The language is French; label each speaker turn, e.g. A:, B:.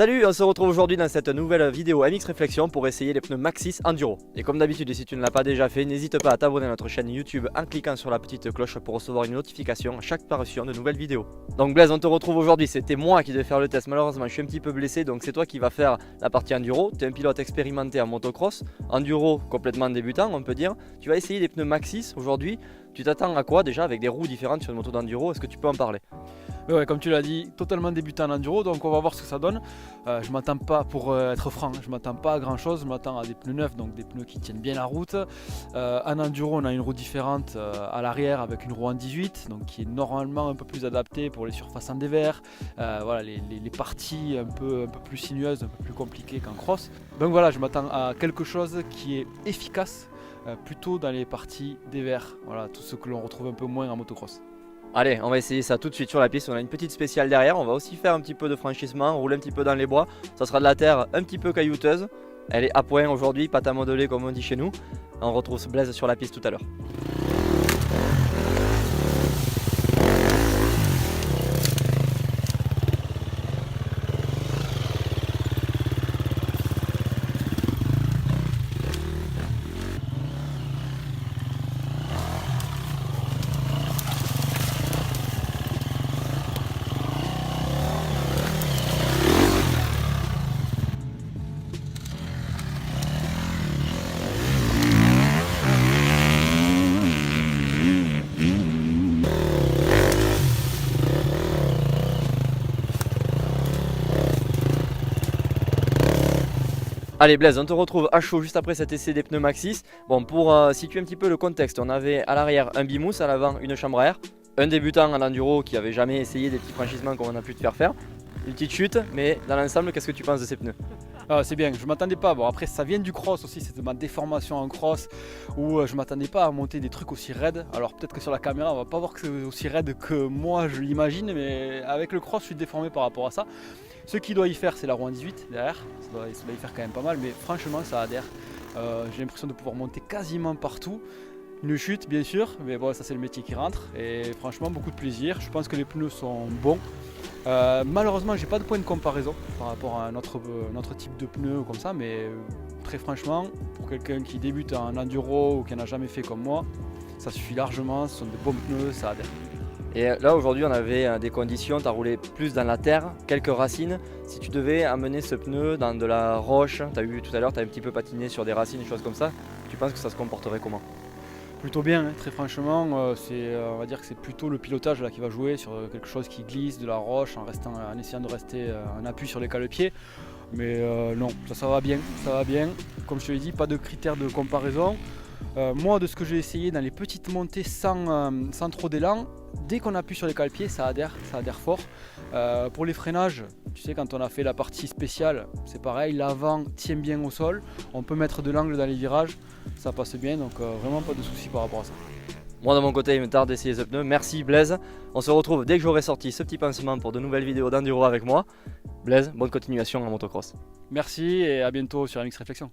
A: Salut, on se retrouve aujourd'hui dans cette nouvelle vidéo MX Réflexion pour essayer les pneus Maxxis Enduro. Et comme d'habitude, et si tu ne l'as pas déjà fait, n'hésite pas à t'abonner à notre chaîne YouTube en cliquant sur la petite cloche pour recevoir une notification à chaque parution de nouvelles vidéos. Donc Blaise, on te retrouve aujourd'hui, c'était moi qui devais faire le test, malheureusement je suis un petit peu blessé, donc c'est toi qui vas faire la partie Enduro. Tu es un pilote expérimenté en motocross, Enduro complètement débutant on peut dire. Tu vas essayer les pneus Maxxis aujourd'hui. Tu t'attends à quoi déjà avec des roues différentes sur une moto d'enduro? Est-ce que tu peux en parler?
B: Ouais, comme tu l'as dit, totalement débutant en enduro, donc on va voir ce que ça donne. Je m'attends pas, pour être franc, je m'attends pas à grand chose, je m'attends à des pneus neufs, donc des pneus qui tiennent bien la route. En enduro, on a une roue différente à l'arrière avec une roue en 18, donc qui est normalement un peu plus adaptée pour les surfaces en dévers. Voilà, les parties un peu plus sinueuses, un peu plus compliquées qu'en cross. Donc voilà, je m'attends à quelque chose qui est efficace, plutôt dans les parties dévers. Voilà, tout ce que l'on retrouve un peu moins en motocross.
A: Allez, on va essayer ça tout de suite sur la piste. On a une petite spéciale derrière. On va aussi faire un petit peu de franchissement, rouler un petit peu dans les bois. Ça sera de la terre un petit peu caillouteuse. Elle est à point aujourd'hui, pâte à modeler comme on dit chez nous. On retrouve Blaise sur la piste tout à l'heure. Allez Blaise, on te retrouve à chaud juste après cet essai des pneus Maxxis. Bon, pour situer un petit peu le contexte, on avait à l'arrière un bimousse, à l'avant une chambre à air, un débutant en enduro qui avait jamais essayé des petits franchissements comme on a pu te faire, une petite chute, mais dans l'ensemble, qu'est-ce que tu penses de ces pneus?
B: C'est bien, je m'attendais pas. Bon, après, ça vient du cross aussi, c'est de ma déformation en cross où je m'attendais pas à monter des trucs aussi raides. Alors, peut-être que sur la caméra, on va pas voir que c'est aussi raide que moi je l'imagine, mais avec le cross, je suis déformé par rapport à ça. Ce qu'il doit y faire, c'est la roue en 18 derrière, ça doit y faire quand même pas mal, mais franchement, ça adhère. J'ai l'impression de pouvoir monter quasiment partout. Une chute, bien sûr, mais bon, ça c'est le métier qui rentre. Et franchement, beaucoup de plaisir. Je pense que les pneus sont bons. Malheureusement, j'ai pas de point de comparaison par rapport à notre type de pneus ou comme ça, mais très franchement, pour quelqu'un qui débute en enduro ou qui n'en a jamais fait comme moi, ça suffit largement. Ce sont des bons pneus, ça adhère.
A: Et là aujourd'hui on avait des conditions, tu as roulé plus dans la terre, quelques racines. Si tu devais amener ce pneu dans de la roche, tu as vu tout à l'heure, tu as un petit peu patiné sur des racines, des choses comme ça, tu penses que ça se comporterait comment?
B: Plutôt bien, hein, très franchement, on va dire que c'est plutôt le pilotage là, qui va jouer sur quelque chose qui glisse, de la roche, en essayant de rester en appui sur les cale-pieds. Mais non, ça va bien, ça va bien. Comme je te l'ai dit, pas de critères de comparaison. Moi, de ce que j'ai essayé dans les petites montées sans trop d'élan, dès qu'on appuie sur les cale-pieds, ça adhère fort. Pour les freinages, tu sais, quand on a fait la partie spéciale, c'est pareil, l'avant tient bien au sol. On peut mettre de l'angle dans les virages, ça passe bien, donc vraiment pas de soucis par rapport à ça.
A: Moi de mon côté il me tarde d'essayer ce pneu, merci Blaise. On se retrouve dès que j'aurai sorti ce petit pansement pour de nouvelles vidéos d'enduro avec moi. Blaise, bonne continuation en motocross.
B: Merci et à bientôt sur MX Réflexion.